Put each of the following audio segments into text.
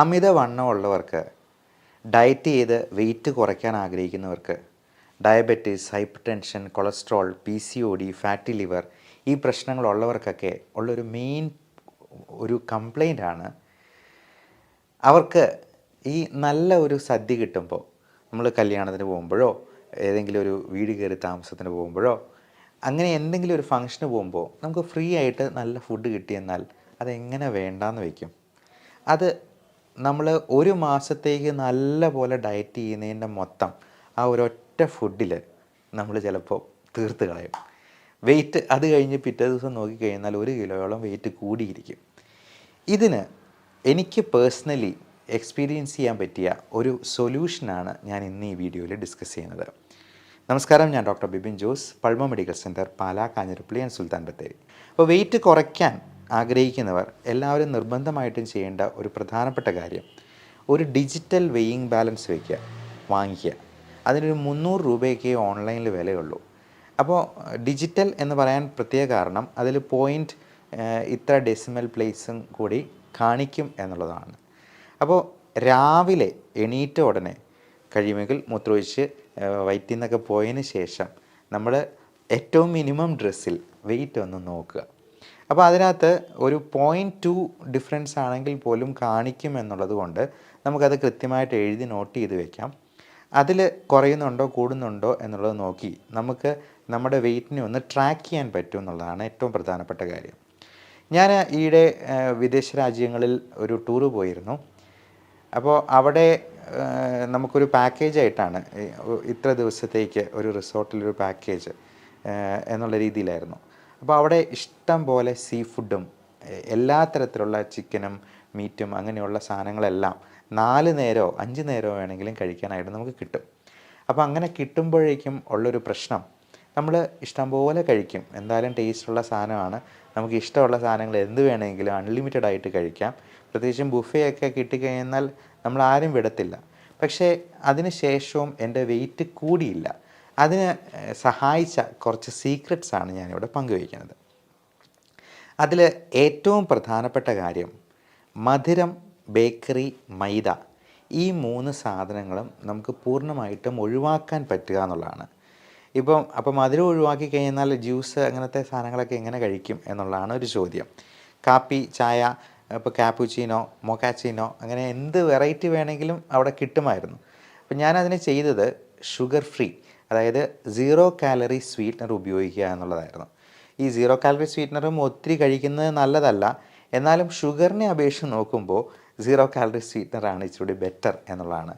അമിതവണ്ണമുള്ളവർക്ക്, diet ചെയ്ത് wait കുറയ്ക്കാൻ ആഗ്രഹിക്കുന്നവർക്ക്, diabetes, hyper tension, cholesterol, PCOD, fatty liver ഈ പ്രശ്നങ്ങളുള്ളവർക്കൊക്കെ ഉള്ളൊരു മെയിൻ കംപ്ലൈൻ്റാണ് അവർക്ക് ഈ നല്ല ഒരു സദ്യ കിട്ടുമ്പോൾ, നമ്മൾ കല്യാണത്തിന് പോകുമ്പോഴോ ഏതെങ്കിലും ഒരു വീട് കയറി താമസത്തിന് പോകുമ്പോഴോ അങ്ങനെ എന്തെങ്കിലും ഒരു ഫംഗ്ഷന് പോകുമ്പോൾ നമുക്ക് ഫ്രീ ആയിട്ട് നല്ല ഫുഡ് കിട്ടിയെന്നാൽ അതെങ്ങനെ വേണ്ടാന്ന് വയ്ക്കും. അത് നമ്മൾ ഒരു മാസത്തേക്ക് നല്ല പോലെ ഡയറ്റ് ചെയ്യുന്നതിൻ്റെ മൊത്തം ആ ഒരൊറ്റ ഫുഡിൽ നമ്മൾ ചിലപ്പോൾ തീർത്ത് കളയും. വെയിറ്റ് അത് കഴിഞ്ഞ് പിറ്റേ ദിവസം നോക്കിക്കഴിഞ്ഞാൽ 1 കിലോയോളം വെയിറ്റ് കൂടിയിരിക്കും. ഇതിന് എനിക്ക് പേഴ്സണലി എക്സ്പീരിയൻസ് ചെയ്യാൻ പറ്റിയ ഒരു സൊല്യൂഷനാണ് ഞാൻ ഇന്ന് ഈ വീഡിയോയിൽ ഡിസ്കസ് ചെയ്യുന്നത്. നമസ്കാരം, ഞാൻ doctor Bibin Jose, Pulma medical centre, Pala, Kanjirappally and Sultan Bathery. അപ്പോൾ വെയിറ്റ് കുറയ്ക്കാൻ ആഗ്രഹിക്കുന്നവർ എല്ലാവരും നിർബന്ധമായിട്ടും ചെയ്യേണ്ട ഒരു പ്രധാനപ്പെട്ട കാര്യം, ഒരു ഡിജിറ്റൽ വെയിങ് ബാലൻസ് വാങ്ങിക്കുക. അതിനൊരു 300 രൂപയൊക്കെ ഓൺലൈനിൽ വിലയുള്ളൂ. അപ്പോൾ ഡിജിറ്റൽ എന്ന് പറയാൻ പ്രത്യേക കാരണം അതിൽ പോയിൻറ്റ് ഇത്ര ഡെസിമൽ പ്ലേസും കൂടി കാണിക്കും എന്നുള്ളതാണ്. അപ്പോൾ രാവിലെ എണീറ്റ ഉടനെ കഴിയുമെങ്കിൽ മൂത്രമൊഴിച്ച് വയറ്റിൽ നിന്നൊക്കെ പോയതിന് ശേഷം നമ്മൾ ഏറ്റവും മിനിമം ഡ്രസ്സിൽ വെയിറ്റ് ഒന്ന് നോക്കുക. അപ്പോൾ അതിനകത്ത് ഒരു 0.2 ഡിഫറൻസ് ആണെങ്കിൽ പോലും കാണിക്കും എന്നുള്ളത് കൊണ്ട് നമുക്കത് കൃത്യമായിട്ട് എഴുതി നോട്ട് ചെയ്ത് വെക്കാം. അതിൽ കുറയുന്നുണ്ടോ കൂടുന്നുണ്ടോ എന്നുള്ളത് നോക്കി നമുക്ക് നമ്മുടെ വെയിറ്റിനെ ഒന്ന് ട്രാക്ക് ചെയ്യാൻ പറ്റും എന്നുള്ളതാണ് ഏറ്റവും പ്രധാനപ്പെട്ട കാര്യം. ഞാൻ ഈയിടെ വിദേശ രാജ്യങ്ങളിൽ ഒരു ടൂറ് പോയിരുന്നു. അപ്പോൾ അവിടെ നമുക്കൊരു പാക്കേജായിട്ടാണ്, ഇത്ര ദിവസത്തേക്ക് ഒരു റിസോർട്ടിലൊരു പാക്കേജ് എന്നുള്ള രീതിയിലായിരുന്നു. അപ്പോൾ അവിടെ ഇഷ്ടം പോലെ സീ ഫുഡും എല്ലാ തരത്തിലുള്ള ചിക്കനും മീറ്റും അങ്ങനെയുള്ള സാധനങ്ങളെല്ലാം 4 നേരമോ 5 നേരമോ വേണമെങ്കിലും കഴിക്കാനായിട്ട് നമുക്ക് കിട്ടും. അപ്പോൾ അങ്ങനെ കിട്ടുമ്പോഴേക്കും ഉള്ളൊരു പ്രശ്നം, നമ്മൾ ഇഷ്ടംപോലെ കഴിക്കും, എന്തായാലും ടേസ്റ്റുള്ള സാധനമാണ്, നമുക്ക് ഇഷ്ടമുള്ള സാധനങ്ങൾ എന്ത് വേണമെങ്കിലും അൺലിമിറ്റഡ് ആയിട്ട് കഴിക്കാം. പ്രത്യേകിച്ചും ബുഫയൊക്കെ കിട്ടിക്കഴിഞ്ഞാൽ നമ്മൾ ആരും വിടത്തില്ല. പക്ഷേ അതിന് ശേഷവും എൻ്റെ വെയിറ്റ് കൂടിയില്ല. അതിന് സഹായിച്ച കുറച്ച് സീക്രട്സാണ് ഞാനിവിടെ പങ്കുവയ്ക്കുന്നത്. അതിൽ ഏറ്റവും പ്രധാനപ്പെട്ട കാര്യം, മധുരം, ബേക്കറി, മൈദ ഈ 3 സാധനങ്ങളും നമുക്ക് പൂർണ്ണമായിട്ടും ഒഴിവാക്കാൻ പറ്റുക എന്നുള്ളതാണ്. അപ്പോൾ മധുരം ഒഴിവാക്കി കഴിഞ്ഞാൽ ജ്യൂസ് അങ്ങനത്തെ സാധനങ്ങളൊക്കെ എങ്ങനെ കഴിക്കും എന്നുള്ളതാണ് ഒരു ചോദ്യം. കാപ്പി, ചായ, ഇപ്പോൾ കാപ്പുച്ചീനോ, മൊക്കാച്ചിനോ അങ്ങനെ എന്ത് വെറൈറ്റി വേണമെങ്കിലും അവിടെ കിട്ടുമായിരുന്നു. അപ്പോൾ ഞാനതിന് ചെയ്തത് ഷുഗർ ഫ്രീ, അതായത് 0 കാലറി സ്വീറ്റ്നർ ഉപയോഗിക്കുക എന്നുള്ളതായിരുന്നു. ഈ 0 കാലറി സ്വീറ്റ്നറും ഒത്തിരി കഴിക്കുന്നത് നല്ലതല്ല, എന്നാലും ഷുഗറിനെ അപേക്ഷിച്ച് നോക്കുമ്പോൾ 0 കാലറി സ്വീറ്റ്നറാണ് ഇച്ചിരി ബെറ്റർ എന്നുള്ളതാണ്.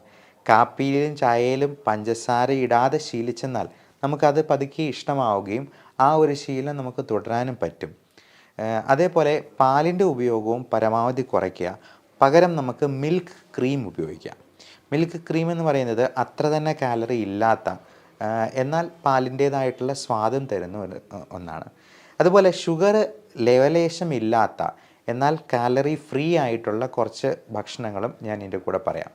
കാപ്പിയിലും ചായയിലും പഞ്ചസാര ഇടാതെ ശീലിച്ചെന്നാൽ നമുക്കത് പതുക്കെ ഇഷ്ടമാവുകയും ആ ഒരു ശീലം നമുക്ക് തുടരാനും പറ്റും. അതേപോലെ പാലിൻ്റെ ഉപയോഗവും പരമാവധി കുറയ്ക്കുക. പകരം നമുക്ക് മിൽക്ക് ക്രീം ഉപയോഗിക്കാം. മിൽക്ക് ക്രീം എന്ന് പറയുന്നത് അത്ര തന്നെ കാലറി ഇല്ലാത്ത എന്നാൽ പാലിൻ്റേതായിട്ടുള്ള സ്വാദം തരുന്ന ഒന്നാണ്. അതുപോലെ ഷുഗർ ലെവലേശം ഇല്ലാത്ത എന്നാൽ കാലറി ഫ്രീ ആയിട്ടുള്ള കുറച്ച് ഭക്ഷണങ്ങളും ഞാൻ ഇതിൻ്റെ കൂടെ പറയാം.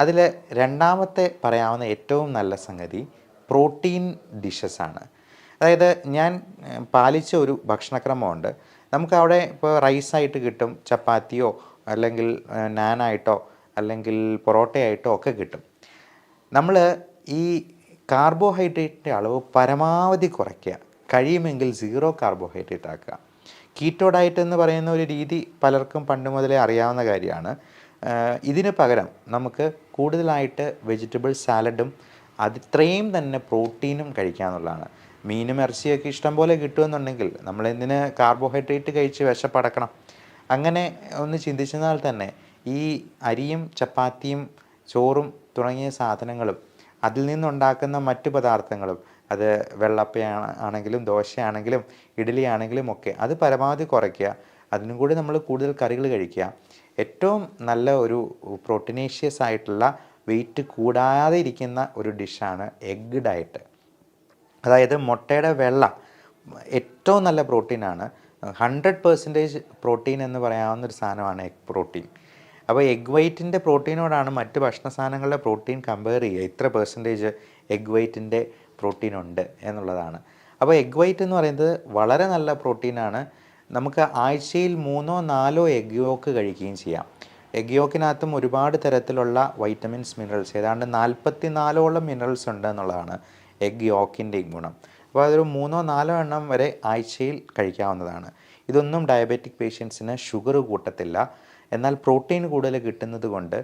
അതിൽ രണ്ടാമത്തെ പറയാവുന്ന ഏറ്റവും നല്ല സംഗതി പ്രോട്ടീൻ ഡിഷസാണ്. അതായത് ഞാൻ പാലിച്ച ഒരു ഭക്ഷണക്രമമുണ്ട്. നമുക്കവിടെ ഇപ്പോൾ റൈസായിട്ട് കിട്ടും, ചപ്പാത്തിയോ അല്ലെങ്കിൽ നാനായിട്ടോ അല്ലെങ്കിൽ പൊറോട്ടയായിട്ടോ ഒക്കെ കിട്ടും. നമ്മൾ ഈ കാർബോഹൈഡ്രേറ്റിൻ്റെ അളവ് പരമാവധി കുറയ്ക്കുക, കഴിയുമെങ്കിൽ 0 കാർബോഹൈഡ്രേറ്റ് ആക്കുക. കീറ്റോ ഡയറ്റ് എന്ന് പറയുന്ന ഒരു രീതി പലർക്കും പണ്ട് മുതലേ അറിയാവുന്ന കാര്യമാണ്. ഇതിന് പകരം നമുക്ക് കൂടുതലായിട്ട് വെജിറ്റബിൾ സാലഡും അതിത്രയും തന്നെ പ്രോട്ടീനും കഴിക്കാമെന്നുള്ളതാണ്. മീനും ഇറച്ചിയൊക്കെ ഇഷ്ടം പോലെ കിട്ടുമെന്നുണ്ടെങ്കിൽ നമ്മളെന്തിന് കാർബോഹൈഡ്രേറ്റ് കഴിച്ച് വിശപ്പടക്കണം? അങ്ങനെ ഒന്ന് ചിന്തിച്ചെന്നാൽ തന്നെ ഈ അരിയും ചപ്പാത്തിയും ചോറും തുടങ്ങിയ സാധനങ്ങളും അതിൽ നിന്നുണ്ടാക്കുന്ന മറ്റു പദാർത്ഥങ്ങളും, അത് ആണെങ്കിലും ദോശയാണെങ്കിലും ഇഡ്ഡലി ആണെങ്കിലും ഒക്കെ, അത് പരമാവധി കുറയ്ക്കുക. അതിനും കൂടി നമ്മൾ കൂടുതൽ കറികൾ കഴിക്കുക. ഏറ്റവും നല്ല ഒരു പ്രോട്ടീനേഷ്യസ് ആയിട്ടുള്ള വെയിറ്റ് കൂടാതെ ഇരിക്കുന്ന ഒരു ഡിഷാണ് എഗ്ഗ് ഡയറ്റ്. അതായത് മുട്ടയുടെ വെള്ള ഏറ്റവും നല്ല പ്രോട്ടീനാണ്. 100% പ്രോട്ടീൻ എന്ന് പറയാവുന്നൊരു സാധനമാണ് എഗ് പ്രോട്ടീൻ. അപ്പോൾ എഗ് വൈറ്റിൻ്റെ പ്രോട്ടീനോടാണ് മറ്റ് ഭക്ഷണ സാധനങ്ങളുടെ പ്രോട്ടീൻ കമ്പയർ ചെയ്യുക, ഇത്ര പെർസെൻറ്റേജ് എഗ് വൈറ്റിൻ്റെ പ്രോട്ടീൻ ഉണ്ട് എന്നുള്ളതാണ്. അപ്പോൾ എഗ് വൈറ്റ് എന്ന് പറയുന്നത് വളരെ നല്ല പ്രോട്ടീനാണ്. നമുക്ക് ആഴ്ചയിൽ 3-4 എഗ് യോക്ക് കഴിക്കുകയും ചെയ്യാം. എഗ് യോക്കിനകത്തും ഒരുപാട് തരത്തിലുള്ള വൈറ്റമിൻസ്, മിനറൽസ്, ഏതാണ്ട് 44ഓളം മിനറൽസ് ഉണ്ട് എന്നുള്ളതാണ് എഗ് യോക്കിൻ്റെ ഗുണം. അപ്പോൾ അതൊരു 3-4 എണ്ണം വരെ ആഴ്ചയിൽ കഴിക്കാവുന്നതാണ്. ഇതൊന്നും ഡയബറ്റിക് പേഷ്യൻസിന് ഷുഗർ കൂട്ടത്തില്ല. എന്നാൽ പ്രോട്ടീൻ കൂടുതൽ കിട്ടുന്നത് കൊണ്ട്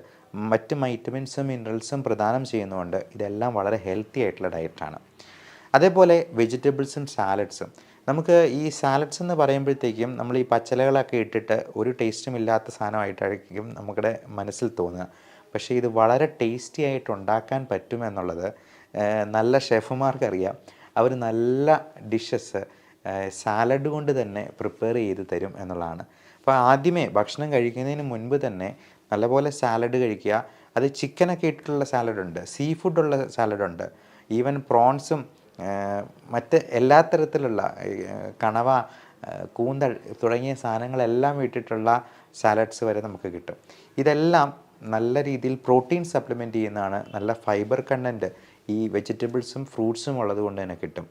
മറ്റ് വൈറ്റമിൻസും മിനറൽസും പ്രദാനം ചെയ്യുന്നതുകൊണ്ട് ഇതെല്ലാം വളരെ ഹെൽത്തി ആയിട്ടുള്ള ഡയറ്റാണ്. അതേപോലെ വെജിറ്റബിൾസും സാലഡ്സും. നമുക്ക് ഈ സാലഡ്സ് എന്ന് പറയുമ്പോഴത്തേക്കും നമ്മൾ ഈ പച്ചിലകളൊക്കെ ഇട്ടിട്ട് ഒരു ടേസ്റ്റും ഇല്ലാത്ത സാധനമായിട്ടായിരിക്കും നമ്മുടെ മനസ്സിൽ തോന്നുക. പക്ഷേ ഇത് വളരെ ടേസ്റ്റി ആയിട്ട് ഉണ്ടാക്കാൻ പറ്റുമെന്നുള്ളത് നല്ല ഷെഫുമാർക്കറിയാം. അവർ നല്ല ഡിഷസ് സാലഡ് കൊണ്ട് തന്നെ പ്രിപ്പയർ ചെയ്ത് തരും എന്നുള്ളതാണ്. അപ്പോൾ ആദ്യമേ ഭക്ഷണം കഴിക്കുന്നതിന് മുൻപ് തന്നെ നല്ലപോലെ സാലഡ് കഴിക്കുക. അത് ചിക്കനൊക്കെ ഇട്ടിട്ടുള്ള സാലഡുണ്ട്, സീ ഫുഡുള്ള സാലഡുണ്ട്, ഈവൻ പ്രോൺസും മറ്റ് എല്ലാ തരത്തിലുള്ള കണവ, കൂന്തൽ തുടങ്ങിയ സാധനങ്ങളെല്ലാം ഇട്ടിട്ടുള്ള സാലഡ്സ് വരെ നമുക്ക് കിട്ടും. ഇതെല്ലാം നല്ല രീതിയിൽ പ്രോട്ടീൻ സപ്ലിമെൻറ്റ് ചെയ്യുന്നതാണ്. നല്ല ഫൈബർ കണ്ടൻറ്റ് ഈ വെജിറ്റബിൾസും ഫ്രൂട്ട്സും ഉള്ളത് കൊണ്ട് തന്നെ കിട്ടും.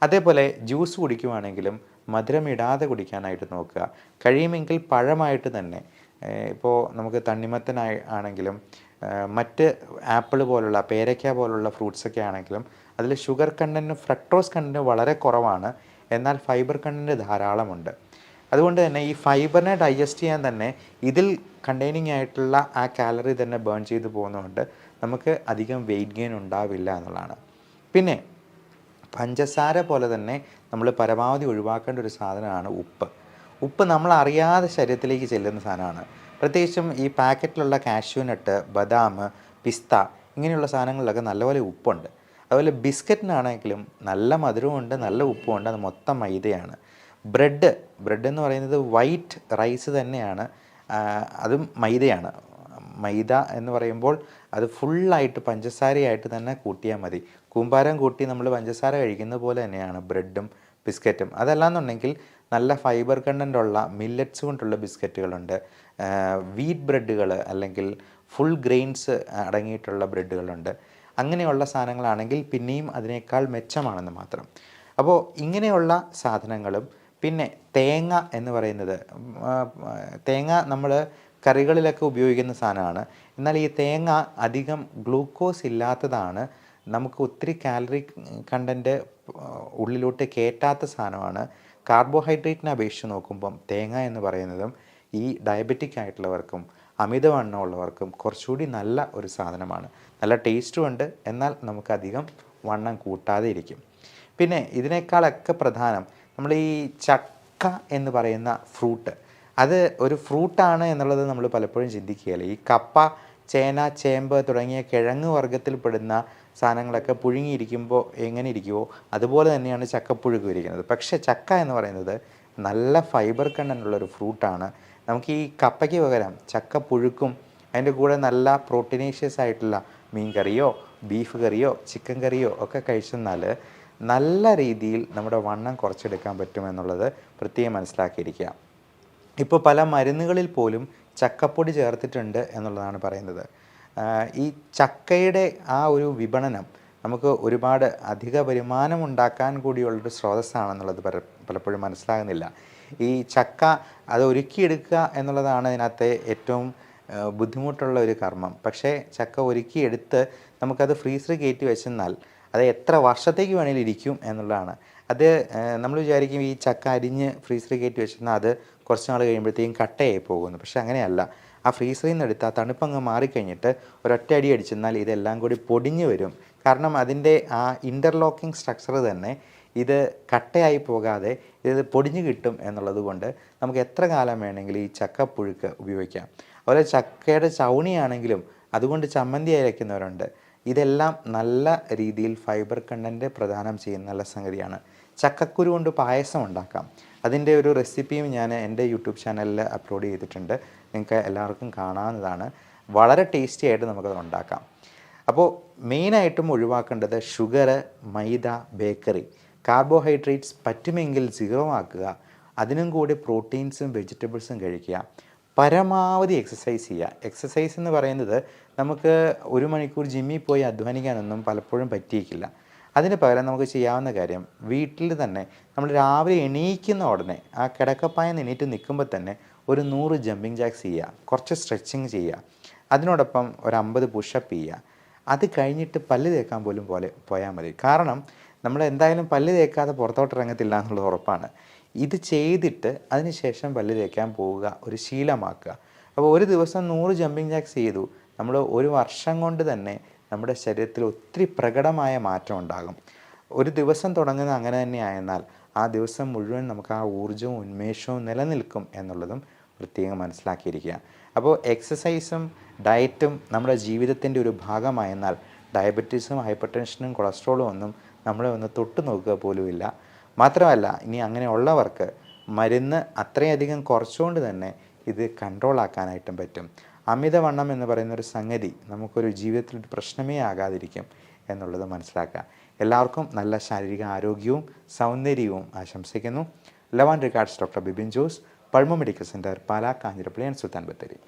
അതേപോലെ ജ്യൂസ് കുടിക്കുവാണെങ്കിലും മധുരമിടാതെ കുടിക്കാനായിട്ട് നോക്കുക. കഴിയുമെങ്കിൽ പഴമായിട്ട് തന്നെ, ഇപ്പോൾ നമുക്ക് തണ്ണിമത്തനായി ആണെങ്കിലും മറ്റ് ആപ്പിൾ പോലുള്ള, പേരയ്ക്ക പോലുള്ള ഫ്രൂട്ട്സൊക്കെ ആണെങ്കിലും അതിൽ ഷുഗർ കണ്ടൻറ്റ്, ഫ്രക്ടോസ് കണ്ടൻറ്റ് വളരെ കുറവാണ്. എന്നാൽ ഫൈബർ കണ്ടൻറ്റ് ധാരാളമുണ്ട്. അതുകൊണ്ട് തന്നെ ഈ ഫൈബറിനെ ഡൈജസ്റ്റ് ചെയ്യാൻ തന്നെ ഇതിൽ കണ്ടെയ്നിങ് ആയിട്ടുള്ള ആ കാലറി തന്നെ ബേൺ ചെയ്ത് പോകുന്നതുകൊണ്ട് നമുക്ക് അധികം വെയിറ്റ് ഗെയിൻ ഉണ്ടാവില്ല എന്നുള്ളതാണ്. പിന്നെ പഞ്ചസാര പോലെ തന്നെ നമ്മൾ പരമാവധി ഒഴിവാക്കേണ്ട ഒരു സാധനമാണ് ഉപ്പ്. ഉപ്പ് നമ്മൾ അറിയാതെ ശരീരത്തിലേക്ക് ചെല്ലുന്ന സാധനമാണ്. പ്രത്യേകിച്ചും ഈ പാക്കറ്റിലുള്ള കാഷ്യൂനട്ട്, ബദാം, പിസ്ത ഇങ്ങനെയുള്ള സാധനങ്ങളിലൊക്കെ നല്ലപോലെ ഉപ്പുണ്ട്. അതുപോലെ ബിസ്ക്കറ്റിനാണെങ്കിലും നല്ല മധുരമുണ്ട്, നല്ല ഉപ്പുമുണ്ട്. അത് മൊത്തം മൈദയാണ്. ബ്രെഡ് എന്ന് പറയുന്നത് വൈറ്റ് റൈസ് തന്നെയാണ്, അതും മൈദയാണ്. മൈദ എന്ന് പറയുമ്പോൾ അത് ഫുള്ളായിട്ട് പഞ്ചസാരയായിട്ട് തന്നെ കൂട്ടിയാൽ മതി. കൂമ്പാരം കൂട്ടി നമ്മൾ പഞ്ചസാര കഴിക്കുന്ന പോലെ തന്നെയാണ് ബ്രെഡും ബിസ്ക്കറ്റും. അതല്ലാന്നുണ്ടെങ്കിൽ നല്ല ഫൈബർ കണ്ടൻ്റുള്ള മില്ലറ്റ്സ് കൊണ്ടുള്ള ബിസ്ക്കറ്റുകളുണ്ട്, വീറ്റ് ബ്രെഡുകൾ അല്ലെങ്കിൽ ഫുൾ ഗ്രെയിൻസ് അടങ്ങിയിട്ടുള്ള ബ്രെഡുകളുണ്ട്. അങ്ങനെയുള്ള സാധനങ്ങളാണെങ്കിൽ പിന്നെയും അതിനേക്കാൾ മെച്ചമാണെന്ന് മാത്രം. അപ്പോൾ ഇങ്ങനെയുള്ള സാധനങ്ങളും പിന്നെ തേങ്ങ എന്ന് പറയുന്നത്, തേങ്ങ നമ്മൾ കറികളിലൊക്കെ ഉപയോഗിക്കുന്ന സാധനമാണ്. എന്നാൽ ഈ തേങ്ങ അധികം ഗ്ലൂക്കോസ് ഇല്ലാത്തതാണ്, നമുക്ക് ഒത്തിരി കാലറി കണ്ടൻറ്റ് ഉള്ളിലോട്ട് കയറ്റാത്ത സാധനമാണ്. കാർബോഹൈഡ്രേറ്റിനെ അപേക്ഷിച്ച് നോക്കുമ്പം തേങ്ങ എന്ന് പറയുന്നതും ഈ ഡയബറ്റിക് ആയിട്ടുള്ളവർക്കും അമിതവണ്ണമുള്ളവർക്കും കുറച്ചുകൂടി നല്ല ഒരു സാധനമാണ്. നല്ല ടേസ്റ്റും ഉണ്ട്, എന്നാൽ നമുക്കധികം വണ്ണം കൂട്ടാതെ ഇരിക്കും. പിന്നെ ഇതിനേക്കാളൊക്കെ പ്രധാനം നമ്മൾ ഈ ചക്ക എന്ന് പറയുന്ന ഫ്രൂട്ട്, അത് ഒരു ഫ്രൂട്ടാണ് എന്നുള്ളത് നമ്മൾ പലപ്പോഴും ചിന്തിക്കുകയില്ല. ഈ കപ്പ, ചേന, ചേമ്പ് തുടങ്ങിയ കിഴങ്ങ് വർഗ്ഗത്തിൽപ്പെടുന്ന സാധനങ്ങളൊക്കെ പുഴുങ്ങിയിരിക്കുമ്പോൾ എങ്ങനെ ഇരിക്കുമോ അതുപോലെ തന്നെയാണ് ചക്കപ്പുഴുക്കും ഇരിക്കുന്നത്. പക്ഷേ ചക്ക എന്ന് പറയുന്നത് നല്ല ഫൈബർ കണ്ടൻ്റുള്ളൊരു ഫ്രൂട്ടാണ്. നമുക്ക് ഈ കപ്പയ്ക്ക് പകരം ചക്കപ്പുഴുക്കും അതിൻ്റെ കൂടെ നല്ല പ്രോട്ടീനേഷ്യസ് ആയിട്ടുള്ള മീൻ കറിയോ ബീഫ് കറിയോ ചിക്കൻ കറിയോ ഒക്കെ കഴിച്ചെന്നാൽ നല്ല രീതിയിൽ നമ്മുടെ വണ്ണം കുറച്ചെടുക്കാൻ പറ്റുമെന്നുള്ളത് പ്രത്യേകം മനസ്സിലാക്കിയിരിക്കുക. ഇപ്പോൾ പല മരുന്നുകളിൽ പോലും ചക്കപ്പൊടി ചേർത്തിട്ടുണ്ട് എന്നുള്ളതാണ് പറയുന്നത്. ഈ ചക്കയുടെ ആ ഒരു വിപണനം നമുക്ക് ഒരുപാട് അധിക വരുമാനം ഉണ്ടാക്കാൻ കൂടിയുള്ളൊരു സ്രോതസ്സാണെന്നുള്ളത് പലപ്പോഴും മനസ്സിലാകുന്നില്ല. ഈ ചക്ക അത് ഒരുക്കിയെടുക്കുക എന്നുള്ളതാണ് ഇതിനകത്തെ ഏറ്റവും ബുദ്ധിമുട്ടുള്ള ഒരു കർമ്മം. പക്ഷേ ചക്ക ഒരുക്കിയെടുത്ത് നമുക്കത് ഫ്രീസറിൽ കയറ്റി വെച്ചെന്നാൽ അത് എത്ര വർഷത്തേക്ക് വേണമെങ്കിലും ഇരിക്കും എന്നുള്ളതാണ്. അത് നമ്മൾ വിചാരിക്കും ഈ ചക്ക അരിഞ്ഞ് ഫ്രീസറിൽ കയറ്റി വെച്ചെന്നാൽ അത് കുറച്ച് നാൾ കഴിയുമ്പോഴത്തേക്കും കട്ടയായി പോകുന്നു. പക്ഷേ അങ്ങനെയല്ല. ആ ഫ്രീസറിൽ നിന്ന് എടുത്താൽ തണുപ്പങ്ങ് മാറിക്കഴിഞ്ഞിട്ട് ഒരൊറ്റ അടി അടിച്ചെന്നാൽ ഇതെല്ലാം കൂടി പൊടിഞ്ഞ് വരും. കാരണം അതിൻ്റെ ആ ഇൻ്റർലോക്കിംഗ് സ്ട്രക്ചർ തന്നെ ഇത് കട്ടയായി പോകാതെ ഇത് പൊടിഞ്ഞ് കിട്ടും എന്നുള്ളത് കൊണ്ട് നമുക്ക് എത്ര കാലം വേണമെങ്കിലും ഈ ചക്കപ്പുഴുക്ക് ഉപയോഗിക്കാം. അതുപോലെ ചക്കയുടെ ചൗണിയാണെങ്കിലും അതുകൊണ്ട് ചമ്മന്തി അരയ്ക്കുന്നവരുണ്ട്. ഇതെല്ലാം നല്ല രീതിയിൽ ഫൈബർ കണ്ടൻറ്റ് പ്രദാനം ചെയ്യുന്ന നല്ല സംഗതിയാണ്. ചക്കക്കുരു കൊണ്ട് പായസം ഉണ്ടാക്കാം. അതിൻ്റെ ഒരു റെസിപ്പിയും ഞാൻ എൻ്റെ യൂട്യൂബ് ചാനലിൽ അപ്ലോഡ് ചെയ്തിട്ടുണ്ട്. നിങ്ങൾക്ക് എല്ലാവർക്കും കാണാവുന്നതാണ്. വളരെ ടേസ്റ്റി ആയിട്ട് നമുക്കത് ഉണ്ടാക്കാം. അപ്പോൾ മെയിനായിട്ടും ഒഴിവാക്കേണ്ടത് ഷുഗർ, മൈദ, ബേക്കറി, കാർബോഹൈഡ്രേറ്റ്സ് പറ്റുമെങ്കിൽ 0 ആക്കുക. അതിനും കൂടി പ്രോട്ടീൻസും വെജിറ്റബിൾസും കഴിക്കുക. പരമാവധി എക്സസൈസ് ചെയ്യുക. എക്സസൈസ് എന്ന് പറയുന്നത് നമുക്ക് 1 മണിക്കൂർ ജിമ്മിൽ പോയി അധ്വാനിക്കാനൊന്നും പലപ്പോഴും പറ്റിയേക്കില്ല. അതിന് പകരം നമുക്ക് ചെയ്യാവുന്ന കാര്യം വീട്ടിൽ തന്നെ നമ്മൾ രാവിലെ എണീക്കുന്ന ഉടനെ ആ കിടക്കപ്പായ എണീറ്റ് നിൽക്കുമ്പോൾ തന്നെ ഒരു 100 ജമ്പിങ് ജാക്സ് ചെയ്യുക, കുറച്ച് സ്ട്രെച്ചിങ് ചെയ്യുക, അതിനോടൊപ്പം ഒരു 50 പുഷപ്പ് ചെയ്യുക. അത് കഴിഞ്ഞിട്ട് പല്ല് തേക്കാൻ പോലും പോയാൽ മതി. കാരണം നമ്മൾ എന്തായാലും പല്ല് തേക്കാതെ പുറത്തോട്ട് ഇറങ്ങത്തില്ല എന്നുള്ളത് ഉറപ്പാണ്. ഇത് ചെയ്തിട്ട് അതിന് ശേഷം പല്ല് തേക്കാൻ പോവുക, ഒരു ശീലമാക്കുക. അപ്പോൾ ഒരു ദിവസം 100 ജമ്പിങ് ജാക്സ് ചെയ്തു, നമ്മൾ ഒരു വർഷം കൊണ്ട് തന്നെ നമ്മുടെ ശരീരത്തിൽ ഒത്തിരി പ്രകടമായ മാറ്റം ഉണ്ടാകും. ഒരു ദിവസം തുടങ്ങുന്നത് അങ്ങനെ തന്നെ ആയെന്നാൽ ആ ദിവസം മുഴുവൻ നമുക്ക് ആ ഊർജ്ജവും ഉന്മേഷവും നിലനിൽക്കും എന്നുള്ളതും പ്രത്യേകം മനസ്സിലാക്കിയിരിക്കുക. അപ്പോൾ എക്സസൈസും ഡയറ്റും നമ്മുടെ ജീവിതത്തിൻ്റെ ഒരു ഭാഗമായെന്നാൽ ഡയബറ്റീസും ഹൈപ്പർ ടെൻഷനും കൊളസ്ട്രോളും ഒന്നും നമ്മളെ ഒന്ന് തൊട്ട് നോക്കുക പോലുമില്ല. മാത്രമല്ല ഇനി അങ്ങനെയുള്ളവർക്ക് മരുന്ന് അത്രയധികം കുറച്ചുകൊണ്ട് തന്നെ ഇത് കൺട്രോൾ ആക്കാനായിട്ടും പറ്റും. അമിതവണ്ണം എന്ന് പറയുന്നൊരു സംഗതി നമുക്കൊരു ജീവിതത്തിൽ ഒരു പ്രശ്നമേ ആകാതിരിക്കും എന്നുള്ളത് മനസ്സിലാക്കുക. എല്ലാവർക്കും നല്ല ശാരീരിക ആരോഗ്യവും സൗന്ദര്യവും ആശംസിക്കുന്നു. Love and regards doctor Bibin Jose, Pulma medical centre, Pala, Kanjirappally and Sultan Bathery.